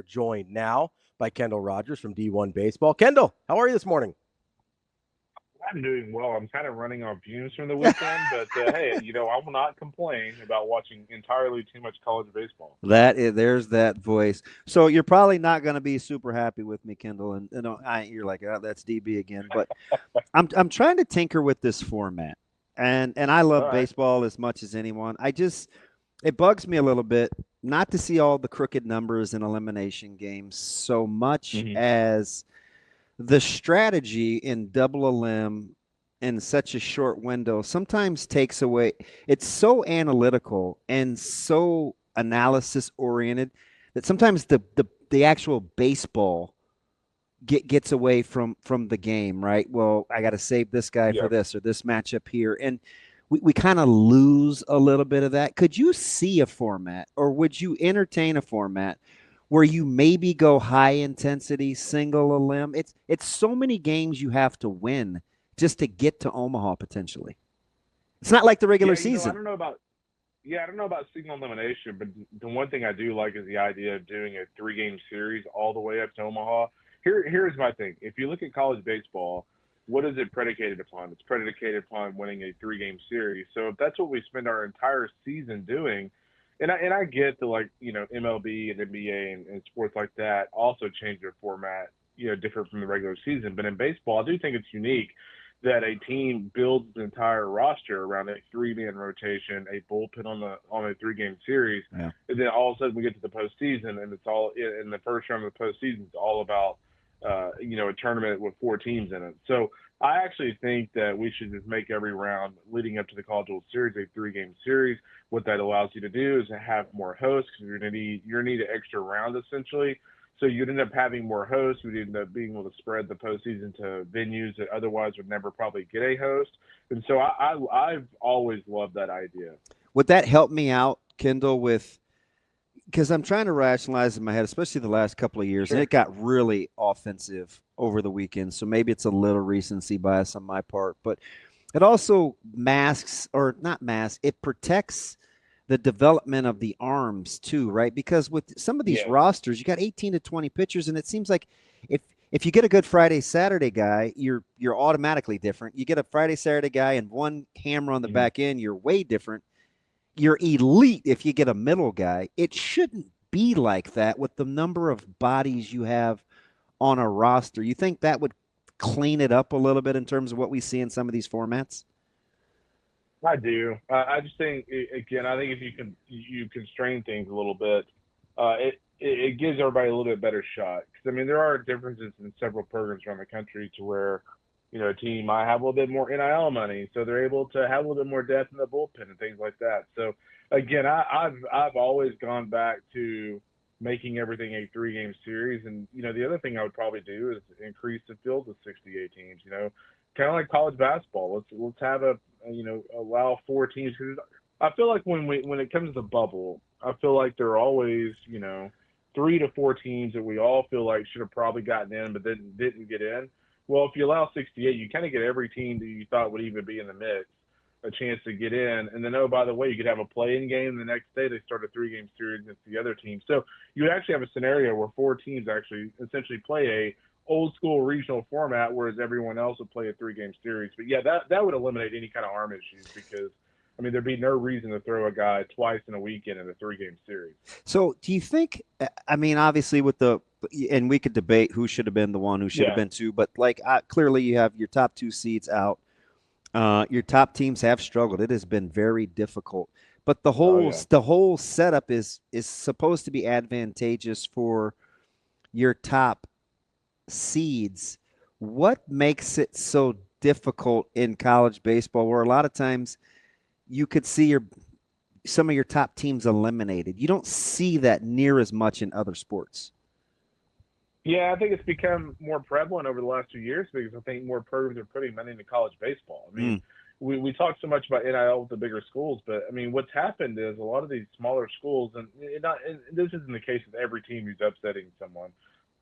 joined now by Kendall Rogers from D1Baseball. Kendall, how are you this morning? I'm doing well. I'm kind of running on fumes from the weekend, but hey, I will not complain about watching entirely too much college baseball. There's that voice. So you're probably not going to be super happy with me, Kendall, and you're like, oh, that's DB again. But I'm trying to tinker with this format, and I All love right. baseball as much as anyone. It bugs me a little bit not to see all the crooked numbers in elimination games so much Hmm. as the strategy in double a limb in such a short window sometimes takes away. It's so analytical and so analysis oriented that sometimes the actual baseball gets away from the game, right? Well, I got to save this guy for Yeah. this or this matchup here. And we kind of lose a little bit of that. Could you see a format, or would you entertain a format where you maybe go high intensity single a limb? It's so many games you have to win just to get to Omaha potentially. It's not like the regular Yeah, season. I don't know about single elimination, but the one thing I do like is the idea of doing a three-game series all the way up to Omaha. Here's my thing. If you look at college baseball, what is it predicated upon? It's predicated upon winning a three-game series. So if that's what we spend our entire season doing, and I get the, like, MLB and NBA and sports like that also change their format, different from the regular season. But in baseball, I do think it's unique that a team builds an entire roster around a three-man rotation, a bullpen on a three-game series, Yeah. and then all of a sudden we get to the postseason, and it's all in the first round of the postseason. It's all about a tournament with four teams in it. So I actually think that we should just make every round leading up to the College World Series a three-game series. What that allows you to do is to have more hosts, because you're gonna need an extra round essentially. So you'd end up having more hosts. We'd end up being able to spread the postseason to venues that otherwise would never probably get a host. And so I've always loved that idea. Would that help me out, Kendall, with because I'm trying to rationalize in my head, especially the last couple of years, and Sure. it got really offensive over the weekend. So maybe it's a little recency bias on my part, but it also masks, or not masks, it protects the development of the arms too, right? Because with some of these Yes. rosters, you got 18 to 20 pitchers, and it seems like if you get a good Friday Saturday guy, you're automatically different. You get a Friday Saturday guy and one hammer on the Hmm. back end, you're way different. You're elite if you get a middle guy. It shouldn't be like that with the number of bodies you have on a roster. You think that would clean it up a little bit in terms of what we see in some of these formats? I do. I just think again. I think if you constrain things a little bit, it gives everybody a little bit better shot. Because I mean, there are differences in several programs around the country to where a team might have a little bit more NIL money, so they're able to have a little bit more depth in the bullpen and things like that. So again, I've always gone back to making everything a three-game series, and the other thing I would probably do is increase the field to 68 teams. Kind of like college basketball. Let's have allow four teams, because I feel like when it comes to the bubble, I feel like there are always three to four teams that we all feel like should have probably gotten in but then didn't get in. Well, if you allow 68, you kind of get every team that you thought would even be in the mix a chance to get in. And then, oh, by the way, you could have a play-in game. The next day they start a three-game series against the other team. So you would actually have a scenario where four teams actually essentially play a old school regional format, whereas everyone else would play a three-game series. But yeah, that would eliminate any kind of arm issues, because I mean, there'd be no reason to throw a guy twice in a weekend in a three-game series. So, do you think? I mean, obviously, and we could debate who should have been the one, who should have Yeah. been two, but like clearly, you have your top two seeds out. Your top teams have struggled. It has been very difficult. But the Oh whole yeah. the whole setup is supposed to be advantageous for your top seeds. What makes it so difficult in college baseball, where a lot of times you could see some of your top teams eliminated? You don't see that near as much in other sports. Yeah, I think it's become more prevalent over the last 2 years, because I think more programs are putting money into college baseball. I mean, Mm. we talk so much about NIL with the bigger schools, but I mean, what's happened is a lot of these smaller schools, and this isn't the case with every team who's upsetting someone,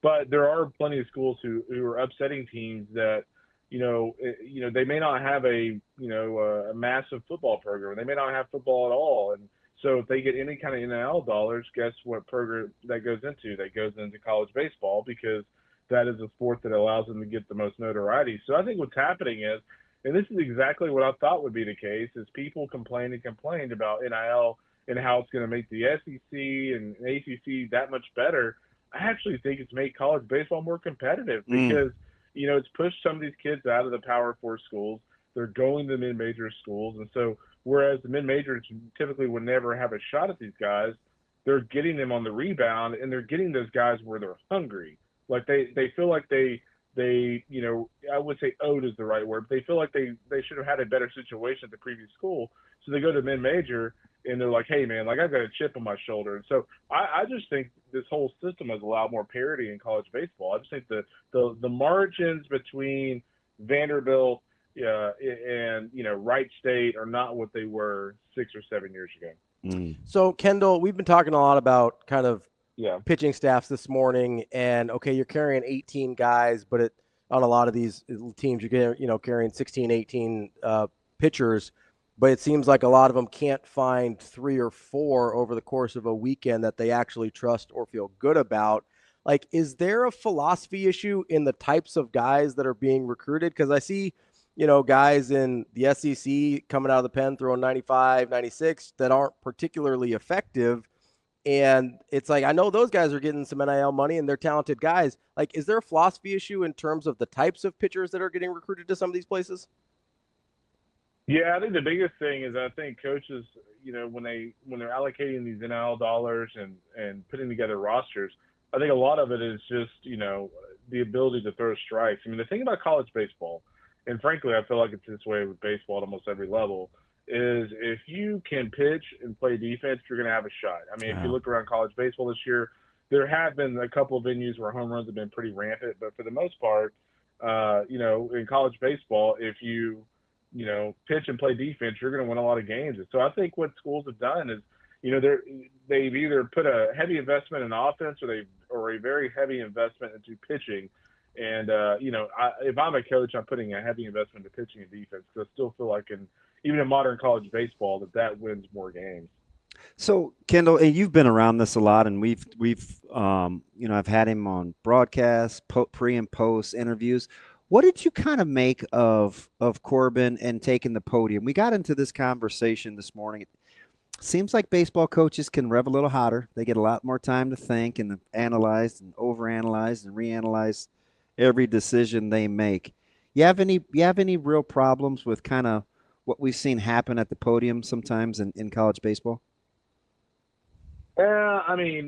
but there are plenty of schools who are upsetting teams that, they may not have a massive football program. They may not have football at all, and So if they get any kind of NIL dollars, guess what program that goes into? That goes into college baseball, because that is a sport that allows them to get the most notoriety. So I think what's happening is, and this is exactly what I thought would be the case, is people complained about NIL and how it's going to make the SEC and ACC that much better. I actually think it's made college baseball more competitive because, it's pushed some of these kids out of the Power Four schools. They're going to mid-major schools. And so whereas the mid-majors typically would never have a shot at these guys, they're getting them on the rebound, and they're getting those guys where they're hungry. Like they feel like they I would say owed is the right word, but they feel like they should have had a better situation at the previous school. So they go to mid-major, and they're like, hey, man, like I've got a chip on my shoulder. And so I just think this whole system has allowed more parity in college baseball. I just think the margins between Vanderbilt and, Wright State are not what they were 6 or 7 years ago. So, Kendall, we've been talking a lot about kind of pitching staffs this morning, and okay, you're carrying 18 guys, but on a lot of these teams, you're carrying 16, 18 pitchers, but it seems like a lot of them can't find 3 or 4 over the course of a weekend that they actually trust or feel good about. Like, is there a philosophy issue in the types of guys that are being recruited? Because I see, guys in the SEC coming out of the pen throwing 95, 96 that aren't particularly effective. And it's like, I know those guys are getting some NIL money and they're talented guys. Like, is there a philosophy issue in terms of the types of pitchers that are getting recruited to some of these places? Yeah, I think the biggest thing is I think coaches, when they're allocating these NIL dollars and putting together rosters, I think a lot of it is just, the ability to throw strikes. I mean, the thing about college baseball, and frankly, I feel like it's this way with baseball at almost every level, is if you can pitch and play defense, you're going to have a shot. I mean, if you look around college baseball this year, there have been a couple of venues where home runs have been pretty rampant, but for the most part, in college baseball, if you pitch and play defense, you're going to win a lot of games. And so I think what schools have done is, they've either put a heavy investment in offense or a very heavy investment into pitching. And, if I'm a coach, I'm putting a heavy investment into pitching and defense, because I still feel like even in modern college baseball, that wins more games. So, Kendall, and you've been around this a lot, and we've I've had him on broadcasts, pre and post interviews. What did you kind of make of Corbin and taking the podium? We got into this conversation this morning. It seems like baseball coaches can rev a little hotter. They get a lot more time to think and analyze and overanalyze and reanalyze every decision they make. You have any real problems with kind of what we've seen happen at the podium sometimes in college baseball? And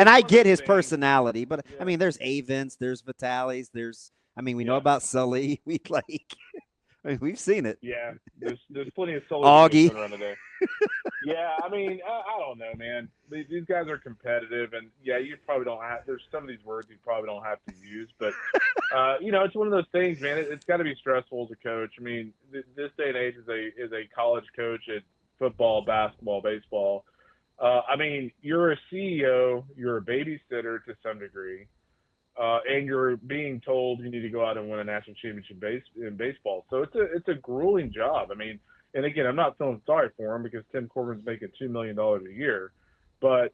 I get his personality, but I mean, there's Avens, there's Vitalis, we know about Sully. We've seen it. Yeah, there's plenty of Sully Augie around today. Yeah, I don't know, man. These guys are competitive, and you probably don't have. There's some of these words you probably don't have to use, but it's one of those things, man. It's got to be stressful as a coach. I mean, this day and age is a college coach at football, basketball, baseball. You're a CEO, you're a babysitter to some degree, and you're being told you need to go out and win a national championship in baseball. So it's a grueling job. I mean, and again, I'm not feeling sorry for him because Tim Corbin's making $2 million a year. But,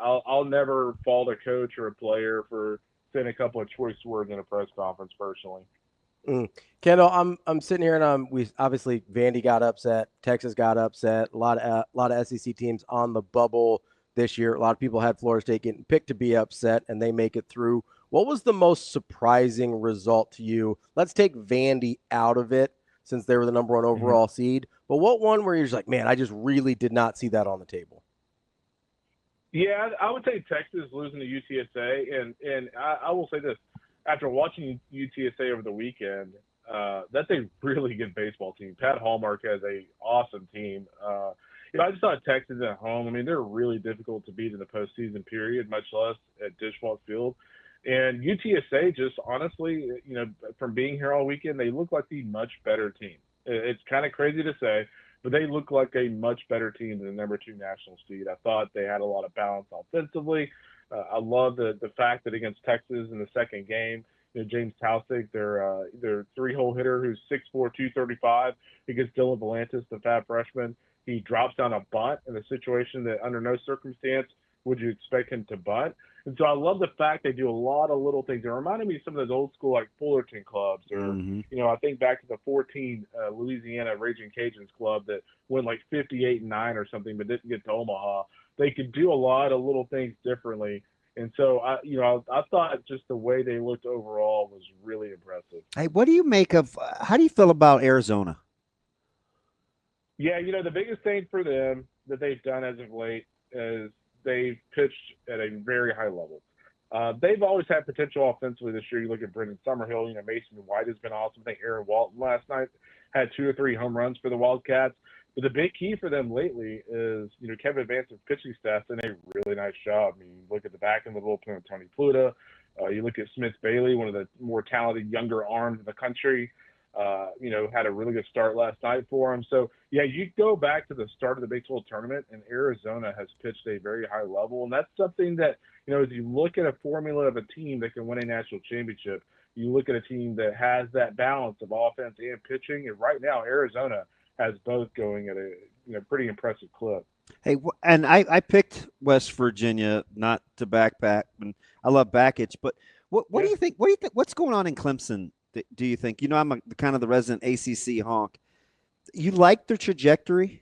I'll never fault a coach or a player for saying a couple of choice words in a press conference personally. Kendall, I'm sitting here and we obviously Vandy got upset, Texas got upset, a lot of SEC teams on the bubble this year. A lot of people had Florida State getting picked to be upset, and they make it through. What was the most surprising result to you? Let's take Vandy out of it since they were the number 1 overall seed. But what one where you're just like, man, I just really did not see that on the table? Yeah, I would say Texas losing to UTSA, and I will say this. After watching UTSA over the weekend, that's a really good baseball team. Pat Hallmark has an awesome team. I just thought Texas at home, they're really difficult to beat in the postseason period, much less at Dishwalt Field. And UTSA just honestly, from being here all weekend, they look like the much better team. It's kind of crazy to say, but they look like a much better team than the number 2 national seed. I thought they had a lot of balance offensively. I love the fact that against Texas in the second game, James Taussig, their three-hole hitter who's 6'4", 235. He gets Dylan Volantis, the fat freshman. He drops down a bunt in a situation that under no circumstance would you expect him to bunt. And so I love the fact they do a lot of little things. It reminded me of some of those old school like Fullerton clubs, or I think back to the 14 Louisiana Raging Cajuns club that went like 58-9 or something, but didn't get to Omaha. They could do a lot of little things differently. And so I thought just the way they looked overall was really impressive. Hey, what do you make of? How do you feel about Arizona? Yeah, the biggest thing for them that they've done as of late is they've pitched at a very high level. They've always had potential offensively this year. You look at Brendan Summerhill, Mason White has been awesome. I think Aaron Walton last night had 2 or 3 home runs for the Wildcats. But the big key for them lately is, Kevin Vance's pitching staff did a really nice job. I mean, you look at the back end of the bullpen with Tony Pluta. You look at Smith Bailey, one of the more talented younger arms in the country. Had a really good start last night for him. So, yeah, you go back to the start of the Big 12 tournament, and Arizona has pitched a very high level. And that's something that, as you look at a formula of a team that can win a national championship, you look at a team that has that balance of offense and pitching. And right now, Arizona has both going at a pretty impressive clip. Hey, and I picked West Virginia not to backpack, and I love Backage, but what do you think? What do you think? What's going on in Clemson? Do you think? I'm kind of the resident ACC honk. You like their trajectory?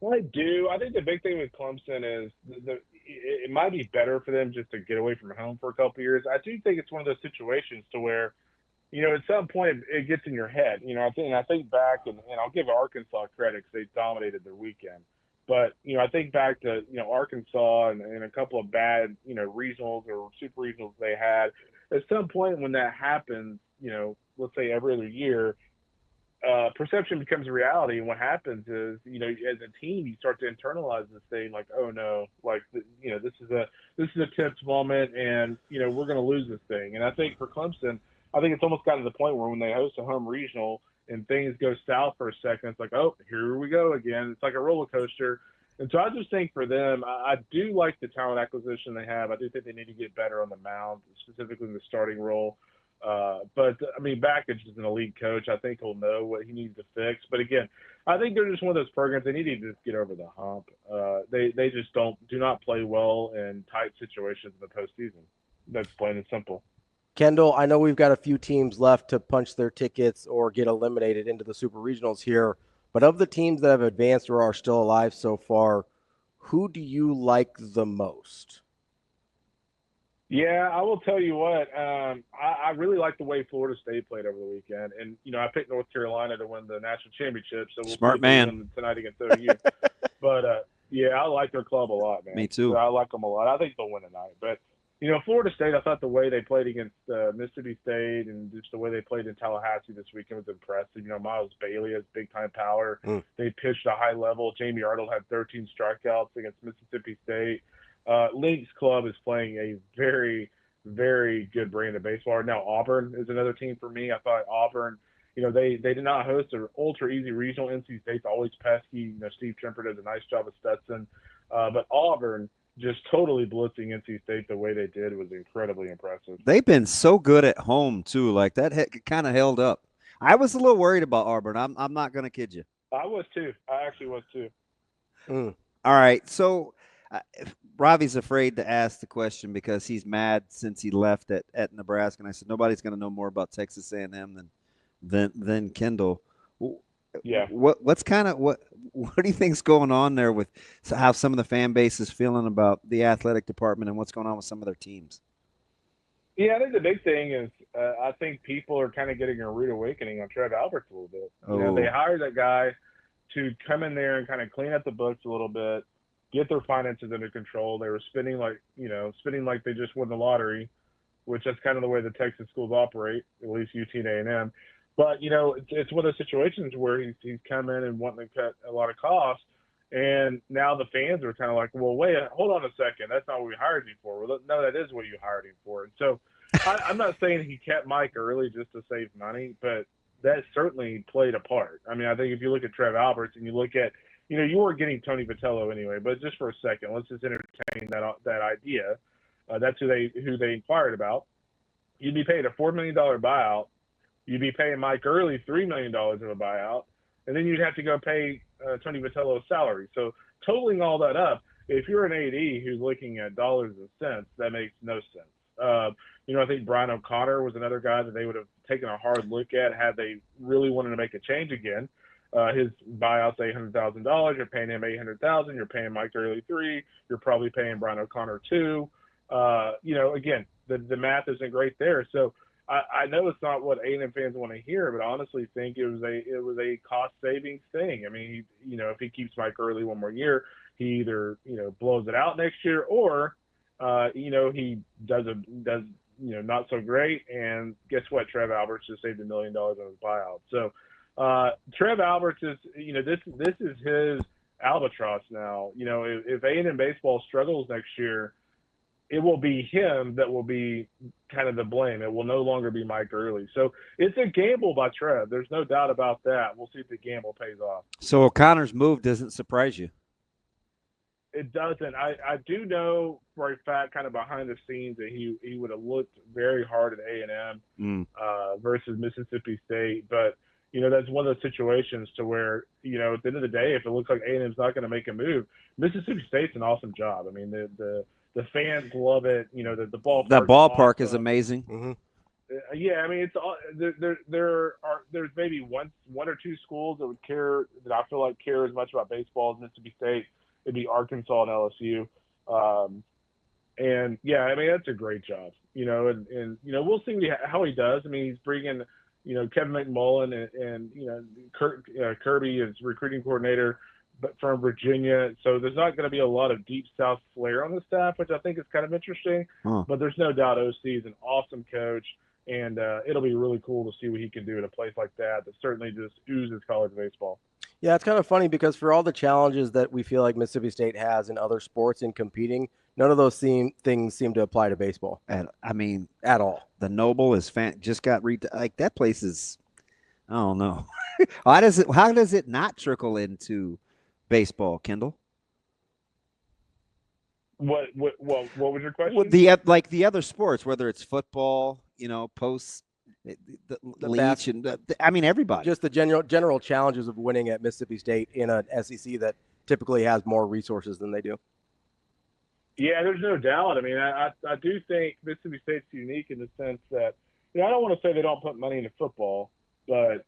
Well, I do. I think the big thing with Clemson is it might be better for them just to get away from home for a couple of years. I do think it's one of those situations to where, at some point it gets in your head. I think back, and I'll give Arkansas credit because they dominated their weekend. But, I think back to, Arkansas and a couple of bad, regionals or super regionals they had. At some point when that happens, let's say every other year, perception becomes a reality. And what happens is, as a team, you start to internalize this thing like, oh no, like, this is a tipped moment, and, we're going to lose this thing. And I think for Clemson, I think it's almost gotten to the point where when they host a home regional and things go south for a second, it's like, oh, here we go again. It's like a roller coaster. And so I just think for them, I do like the talent acquisition they have. I do think they need to get better on the mound, specifically in the starting role. But, I mean, Backage is an elite coach. I think he'll know what he needs to fix. But, again, I think they're just one of those programs. They need to just get over the hump. They just do not play well in tight situations in the postseason. That's plain and simple. Kendall, I know we've got a few teams left to punch their tickets or get eliminated into the Super Regionals here. But of the teams that have advanced or are still alive so far, who do you like the most? Yeah, I will tell you what. I really like the way Florida State played over the weekend. And, I picked North Carolina to win the national championship. So we'll Smart man. Tonight against OU. But, yeah, I like their club a lot, man. Me too. So I like them a lot. I think they'll win tonight. But, Florida State, I thought the way they played against Mississippi State and just the way they played in Tallahassee this weekend was impressive. Miles Bailey has big-time power. They pitched a high level. Jamie Arnold had 13 strikeouts against Mississippi State. Lynx Club is playing a very, very good brand of baseball. Now Auburn is another team for me. I thought Auburn, they did not host an ultra-easy regional. NC State's always pesky. Steve Trimper does a nice job with Stetson. But Auburn just totally blitzing NC State the way they did was incredibly impressive. They've been so good at home, too. Like, that kind of held up. I was a little worried about Auburn. I'm not going to kid you. I was, too. I actually was, too. All right. So Ravi's afraid to ask the question because he's mad since he left at Nebraska. And I said, nobody's going to know more about Texas A&M than Kendall. Yeah. What do you think's going on there with how some of the fan base is feeling about the athletic department and what's going on with some of their teams? Yeah, I think the big thing is I think people are kind of getting a rude awakening on Trev Alberts a little bit. They hired that guy to come in there and kind of clean up the books a little bit, get their finances under control. They were spending like they just won the lottery, which that's kind of the way the Texas schools operate, at least UT and A&M. But, it's one of those situations where he's come in and wanting to cut a lot of costs, and now the fans are kind of like, well, wait, hold on a second. That's not what we hired you for. Well, no, that is what you hired him for. And so I'm not saying he kept Mike early just to save money, but that certainly played a part. I mean, I think if you look at Trev Alberts and you look at, you were getting Tony Vitello anyway, but just for a second, let's just entertain that idea. That's who they inquired about. you'd be paying a $4 million buyout. You'd be paying Mike Early $3 million of a buyout. And then you'd have to go pay Tony Vitello's salary. So totaling all that up, if you're an AD who's looking at dollars and cents, that makes no sense. I think Brian O'Connor was another guy that they would have taken a hard look at had they really wanted to make a change again. His buyout's $800,000. You're paying him $800,000. You're paying Mike Early $3 million. You're probably paying Brian O'Connor $2 million. Again, the math isn't great there. So I know it's not what A&M fans want to hear, but I honestly think it was a cost savings thing. I mean, if he keeps Mike Early one more year, he either blows it out next year, or he does not so great. And guess what? Trev Alberts just saved $1 million on his buyout. So Trev Alberts is this is his albatross now. If A&M baseball struggles next year, it will be him that will be kind of the blame. It will no longer be Mike Early. So it's a gamble by Trev. There's no doubt about that. We'll see if the gamble pays off. So O'Connor's move doesn't surprise you? It doesn't. I do know for a fact, kind of behind the scenes, that he would have looked very hard at A&M versus Mississippi State. But, that's one of those situations to where, at the end of the day, if it looks like A&M's not going to make a move, Mississippi State's an awesome job. I mean, the fans love it. The ballpark. The ballpark is amazing. Mm-hmm. Yeah, I mean, it's there's maybe one or two schools that I feel like care as much about baseball as Mississippi State. It'd be Arkansas and LSU. And yeah, I mean, that's a great job. And we'll see how he does. I mean, he's bringing Kevin McMullen and Kirby is recruiting coordinator, but from Virginia. So there's not going to be a lot of deep South flair on the staff, which I think is kind of interesting. But there's no doubt OC is an awesome coach, and it'll be really cool to see what he can do at a place like that certainly just oozes college baseball. Yeah, it's kind of funny because for all the challenges that we feel like Mississippi State has in other sports in competing, none of those things seem to apply to baseball. At all. The Noble is just got like that place is, I don't know. How does it not trickle into baseball, Kendall? What was your question? Well, the other sports, whether it's football, post the Leach, and everybody. Just the general challenges of winning at Mississippi State in an SEC that typically has more resources than they do. Yeah, there's no doubt. I mean, I do think Mississippi State's unique in the sense that I don't want to say they don't put money into football, but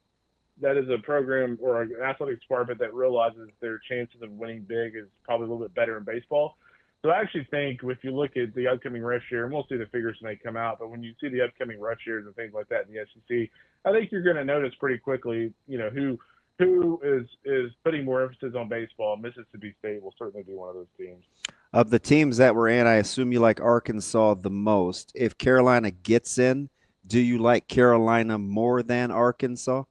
that is a program or an athletic department that realizes their chances of winning big is probably a little bit better in baseball. So I actually think if you look at the upcoming rush year, and we'll see the figures when they come out, but when you see the upcoming rush years and things like that in the SEC, I think you're going to notice pretty quickly, who is putting more emphasis on baseball. Mississippi State will certainly be one of those teams. Of the teams that were in, I assume you like Arkansas the most. If Carolina gets in, do you like Carolina more than Arkansas?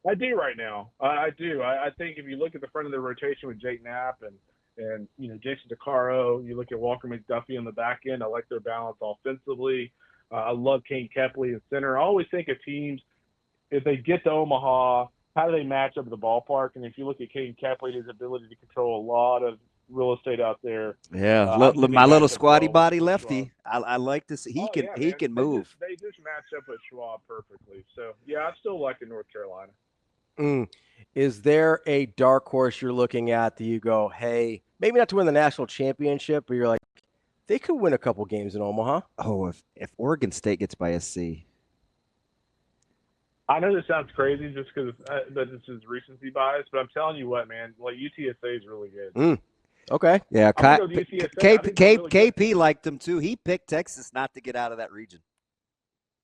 I do right now. I do. I think if you look at the front of the rotation with Jake Knapp and Jason DeCaro, you look at Walker McDuffie on the back end, I like their balance offensively. I love Kane Kepley in center. I always think of teams, if they get to Omaha, how do they match up at the ballpark? And if you look at Kane Kepley, his ability to control a lot of real estate out there. Yeah, my little squatty body lefty. I like to see he can move. They just match up with Schwab perfectly. So yeah, I still like North Carolina. Is there a dark horse you're looking at that you go, hey, maybe not to win the national championship, but you're like, they could win a couple games in Omaha? Oh, if Oregon State gets by SC. I know this sounds crazy just because this is recency bias, but I'm telling you what, man, like UTSA is really good. Okay. Yeah, KP liked them too. He picked Texas not to get out of that region.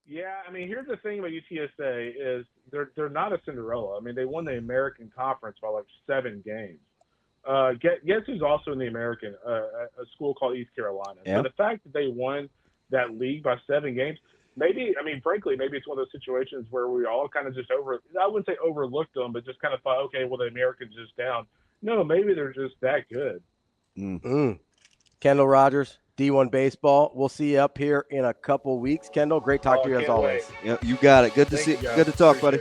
Yeah, I mean, here's the thing about UTSA is they're not a Cinderella. I mean, they won the American Conference by like 7 games. Guess who's also in the American? A school called East Carolina. Yeah. So the fact that they won that league by 7 games, frankly, maybe it's one of those situations where we all kind of just I wouldn't say overlooked them, but just kind of thought, okay, well, the Americans just down. No, maybe they're just that good. Kendall Rogers, D1Baseball. We'll see you up here in a couple weeks. Kendall, great talk to you as always. Yep, you got it. Good to see. Good to talk, buddy.